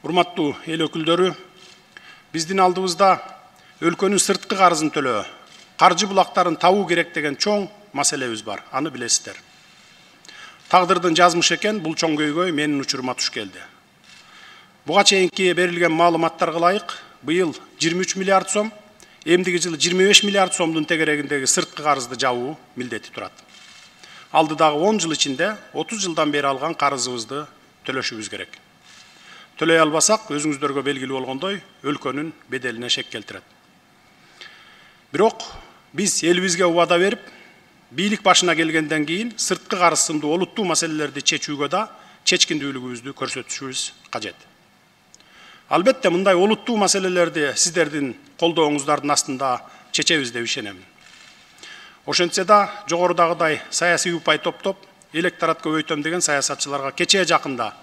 Урматтуу эл өкүлдөрү, биздин алдыбызда өлкөнүн сырткы карызын төлөө, каржы булактарын табуу керек деген чоң маселебиз бар, аны билесиздер. Тагдырдын жазмышы экен, бул чоң көйгөй менин учурума туш келди. Буга чейинки берилген маалыматтарга ылайык, быйыл 23 миллиард сом, эмдиги жылы 25 миллиард сомдун тегерегиндеги сырткы карызды жабуу милдети турат. Алдыдагы 10 жыл ичинде 30 жылдан бери алган карызыбызды төлөшүбүз керек. Төлөй албасак, өзүңүздөргө белгилүү болгондой, өлкөнүн беделине шек келтирет. Бирок биз элибизге убада берип, бийлик башына келгенден кийин сырткы карыз сындуу олуттуу маселелерди чечүүгө да чечкиндүүлүгүбүздү көрсөтүшүбүз кажет. Албетте, мындай олуттуу маселелерди сиздердин колдооңуздардын астында чечебиз деп ишенем. Ошентсе да, жогорудагыдай саясий упай топтоп, электорат көбөйтөм деген саясатчыларга кечээ жакында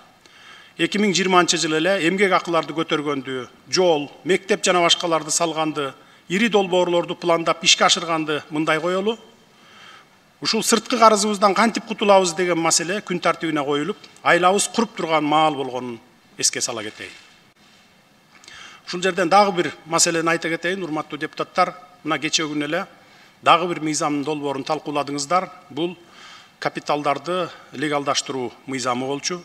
2020 жылы эле эмгек акыларды көтөргөндү, жол, мектеп жана башкаларды салганды, ири долбоорлорду пландап ишке ашырганды мындай коелу. Ушул сырткы карызыбыздан кантип кутулабыз деген маселе күн тартибине коюлуп, айлабыз куруп турган маал болгонун эске сала кетейин. Ушул жерден дагы бир маселени айта кетейин, урматтуу депутаттар. Мына кечээ күнү эле дагы бир мыйзамдын долбоорун талкууладыңыздар. Бул капиталдарды легалдаштыруу мыйзамы болчу.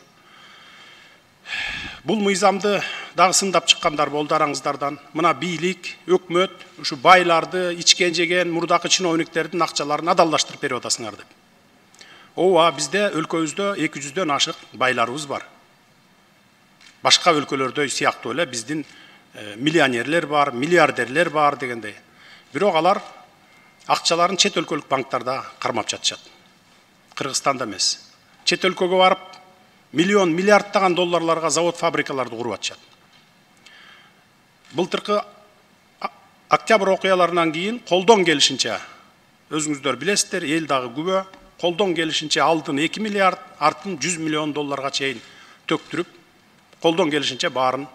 Бул мыйзамды дагы сындап чыккандар болду араңыздардан. Мына бийлик, өкмөт ушу байларды, ичкен жеген мурдакы чиновниктердин акчаларын адалдаштырып берип атасыңар деп. Ооба, бизде өлкөбүздө 200дөн ашык байларыбыз бар. Башка өлкөлөрдөй сыяктуу эле биздин миллионерлер бар, миллиардерлер бар дегендей. Бирок алар акчаларын чет өлкөлүк банктарда кармап жатышат. Кыргызстанда эмес. Чет өлкөгө барып миллион, миллиардтаган долларларга завод, фабрикаларды куруп атышат. Былтыркы октябрь окуяларынан кийин колдон келишинче, өзүңүздөр билесиздер, эл дагы күбө, колдон келишинче алдын 2 миллиард, артын 100 миллион долларга чейин төктүрүп, колдон келишинче баарын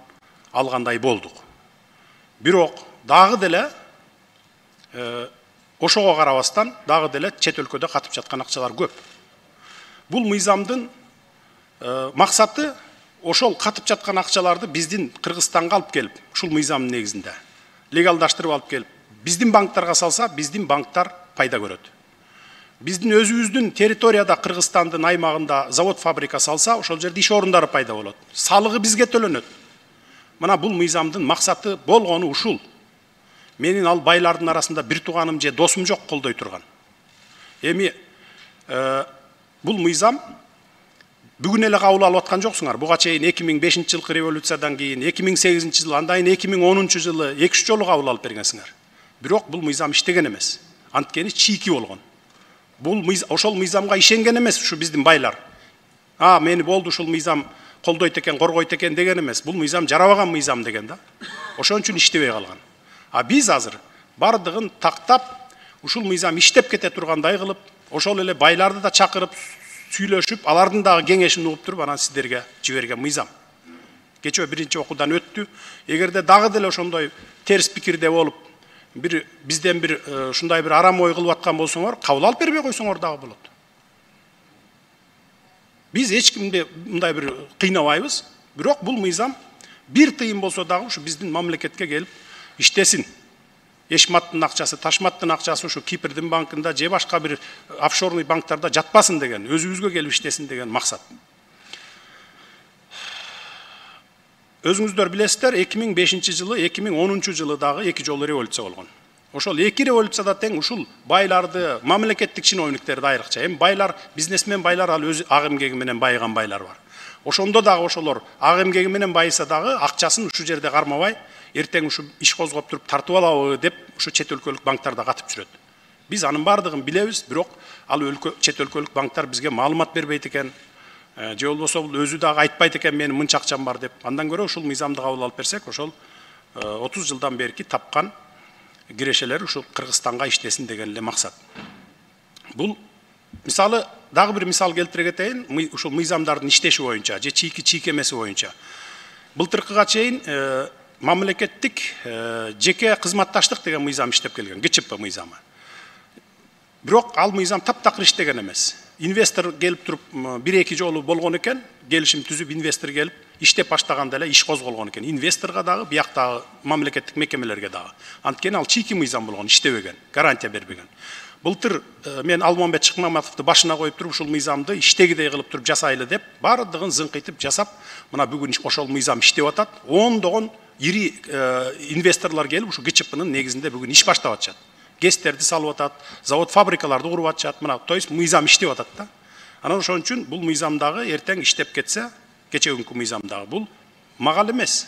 алгандай болдук. Бирок дагы деле ошого карабастан дагы деле чет өлкөдө катып жаткан акчалар көп. Бул мыйзамдын максаты ошол катып жаткан акчаларды биздин Кыргызстанга алып келип, ушул мыйзамдын негизинде легалдаштырып алып келип, биздин банктарга салса, биздин банктар пайда көрөт. Биздин өзүбүздүн территорияда Кыргызстандын аймагында завод, фабрика салса, ошол жерде иш орундары пайда болот. Салыгы бизге төлөнөт. Мына бул мыйзамдын максаты болгону ушул. Менин ал байлардын арасында бир тууганым же досум жок колдой турган. Эми бул мыйзам бүгүн эле кабыл алып аткан жоксуңар. Буга чейин 2005 жылкы революциядан кийин 2008 жылы, андан кийин 2010 жылы 2-3 жолу кабыл алып бергенсиңер. Бирок бул мыйзам иштеген эмес. Анткени чийки болгон. Бул ошол мыйзамга ишенген эмес ушу биздин байлар. Мени болду ушул мыйзам колдойт экен, коргойт экен деген эмес. Бул мыйзам жарабаган мыйзам деген да. Ошон үчүн иштебей калган. Биз азыр бардыгын тактап, ушул мыйзам иштеп кете тургандай кылып, ошол эле байларды да чакырып, сүйлөшүп, алардын дагы кеңешин угуп туруп, анан сиздерге жиберген мыйзам. Кечээ биринчи окуудан өттү. Эгерде дагы деле ошондой терс пикирде болуп, бизден бир ушундай бир арам ой кылып аткан болсоңор, кабыл алып бербей койсоңор дагы болот. Биз эч кимди мындай бир кыйнабайбыз. Бирок бул мыйзам бир тыйын болсо дагы ушу биздин мамлекетке келип иштесин. Эшматтын акчасы, Ташматтын акчасы ушу Кипрдин банкында же башка бир офшорный банктарда жатпасын деген, өзүбүзгө келип иштесин деген максат. Өзүңүздөр билесиздер, 2005 жылы, 2010 жылы дагы 2 жолу революция болгон. Ошол 2 революцияда тең ушул байларды, мамлекеттик чиновниктерди айрыкча, эми байлар, бизнесмен байлар ал өз ак эмгеги менен байыган байлар бар. Ошондо дагы ошолор ак эмгеги менен байыса дагы акчасын ушу жерде кармабай, эртең ушу иш козгоп туруп тартып алабы деп ушу чет өлкөлүк банктарда катып жүрөт. Биз анын бардыгын билебиз, бирок ал чет өлкөлүк банктар бизге маалымат бербейт экен, же болбосо бул өзү дагы айтпайт экен менин мынча акчам бар деп. Андан көрө ушул мыйзамды кабыл алып берсек, ошол 30 жылдан берки тапкан кирешелер ушул Кыргызстанга иштесин деген эле максат. Бул мисалы дагы бир мисал келтире кетейин, ушул мыйзамдардын иштеши боюнча же чийки-чийкемеси боюнча. Былтыркыга чейин мамлекеттик жеке кызматташтык деген мыйзам иштеп келген, ГЧП мыйзамы. Бирок ал мыйзам таптакыр иштеген эмес. Инвестор келип туруп 1-2 жолу болгон экен, келишим түзүп инвестор келип иштеп баштаганда эле иш козголгон экен. Инвесторго дагы, бияктагы мамлекеттик мекемелерге дагы. Анткени ал чийки мыйзам болгон, иштебеген, гарантия бербеген. Былтыр мен Алмамбет Шыкмаматовду башына коюп туруп, ушул мыйзамды иштегидей кылып туруп жасайлы деп, бардыгын зыңкыйтып жасап, мына бүгүн ошол мыйзам иштеп атат. Ондогон ири инвесторлор келип, ушу ГЧПнын негизинде бүгүн иш баштап атышат. ГЭСтерди салып атат, завод, фабрикаларды куруп атышат. Мына, то есть мыйзам иштеп атат да. Анан ошон үчүн бул мыйзамдагы эртең иштеп кетсе, кечеүнкү мыйзамдагы бул мага эмес,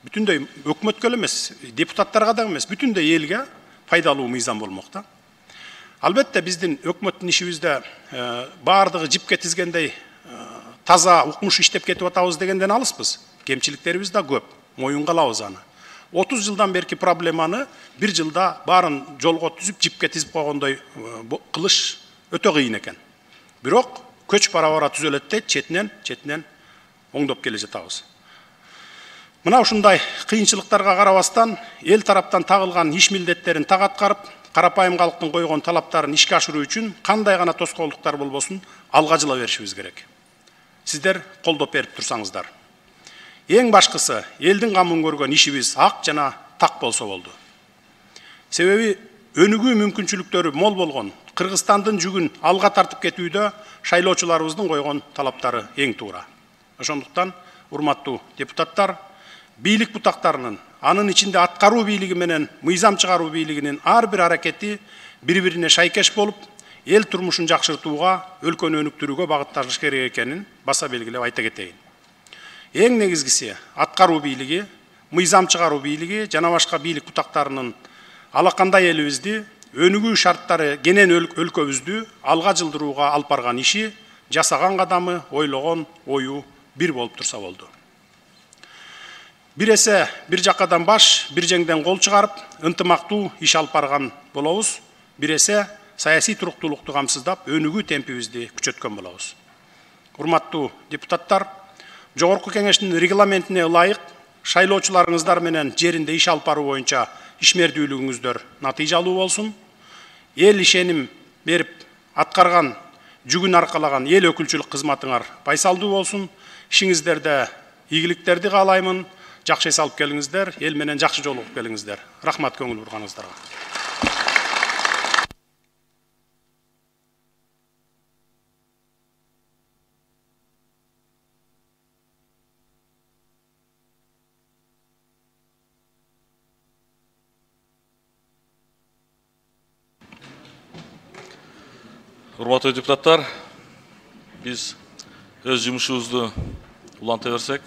бүтүндөй өкмөткө эмес, депутаттарга да эмес, бүтүндөй элге пайдалуу мыйзам болмок да. Албетте биздин өкмөттүн ишибизде баардыгы жипке тизгендей таза укмуш иштеп кетип атабыз дегенден алыспыз. Кемчиликтерибиз да көп, моюнга алабыз аны. 30 жылдан берки проблеманы бир жылда баарын жолго түзүп, жипке тизип койгондой кылыш өтө кыйын экен. Бирок көч бара түзөлөт дейт, четинен оңдоп келе жатабыз. Мына ушундай кыйынчылыктарга карабастан, эл тараптан тагылган иш милдеттерин так аткарып, карапайым калктын койгон талаптарын ишке ашыруу үчүн кандай гана тоскоолдуктар болбосун алга жыла беришибиз керек. Сиздер колдоп берип турсаңыздар. Эң башкысы элдин камын көргөн ишибиз ак жана так болсо болду. Себеби өнүгүү мүмкүнчүлүктөрү мол болгон Кыргызстандын жүгүн алга тартып кетүүдө шайлоочуларыбыздын койгон талаптары эң туура. Ошондуктан, урматтуу депутаттар, бийлик бутактарынын, анын ичинде аткаруу бийлиги менен мыйзам чыгаруу бийлигинин ар бир аракети бири-бирине шайкеш болуп, эл турмушун жакшыртууга, өлкөнү өнүктүрүүгө багытталышы керек экенин баса белгилеп айта кетейин. Эң негизгиси аткаруу бийлиги, мыйзам чыгаруу бийлиги жана башка бийлик бутактарынын алакандай элибизди өнүгүү шарттары кенен өлкөбүздү алга жылдырууга алып барган иши, жасаган кадамы, ойлогон ою бир болуп турса болду. Бир эсе бир жакадан баш, бир жеңден кол чыгарып, ынтымактуу иш алып барган болобуз. Бир эсе саясий туруктуулукту камсыздап, өнүгүү темпибизди күчөткөн болобуз. Урматтуу депутаттар, Жогорку Кеңештин регламентине ылайык шайлоочуларыңыздар менен жеринде иш алып баруу боюнча ишмердүүлүгүңүздөр натыйжалуу болсун. Эл ишеним берип аткарган жүгүн аркалаган эл өкүлчүлүк кызматыңар байсалдуу болсун. Ишиңиздерде ийгиликтерди каалаймын. Жакшы эс алып келиңиздер, эл менен жакшы жолугуп келиңиздер. Рахмат көңүл бурганыңыздарга. Урматтуу депутаттар, биз өз жумушубузду уланта берсек,